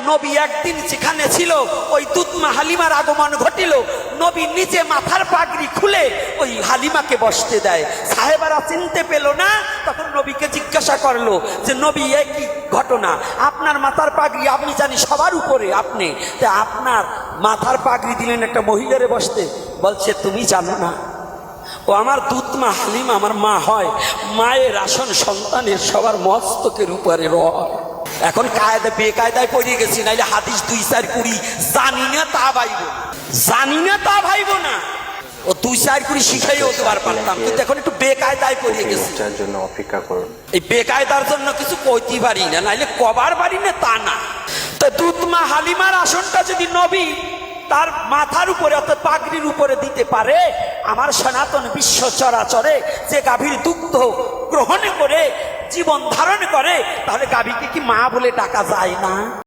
নবী একদিন যেখানে ছিল ওই দুধমা হালিমার আগমন ঘটিল। নবী নিজে মাথার পাগড়ি খুলে ওই হালিমাকে বসতে দেয়। সাহেবারা চিনতে পেল না, তখন নবীকে জিজ্ঞাসা করলো যে নবী এই কি ঘটনা, আপনার মাথার পাগড়ি আমি জানি সবার উপরে, আপনি আপনার মাথার পাগড়ি দিলেন একটা মহিলারে বসতে? বলছে তুমি জানো না, ও আমার দুধমা হালিমা আমার মা হয়, মায়ের আসন সন্তানের সবার মস্তকের উপরে রয়। এখন কায়দা বেকায়দায় পড়ে গেছি, নাইলে হাদিস 2-4 কুড়ি জানি না তা ভাইব, জানি না তা ভাইব না, ও 2-4 কুড়ি শিখাইও তো পারতাম, কিন্তু এখন একটু বেকায়দায় পড়ে গেছি। যার জন্য অপেক্ষা করুন, এই বেকায়দার জন্য কিছু কইতে পারি না, নাইলে কবার পারি না তা না। তো দুধমা হালিমার আসনটা যদি নবী তার মাথার উপরে অর্থাৎ পাগড়ির উপরে দিতে পারে, আমার সনাতন বিশ্ব চরাচরে যে গাভীর দুগ্ধ গ্রহণ করে জীবন ধারণ করে, তাহলে গাভীকে কি মা বলে ডাকা যায় না?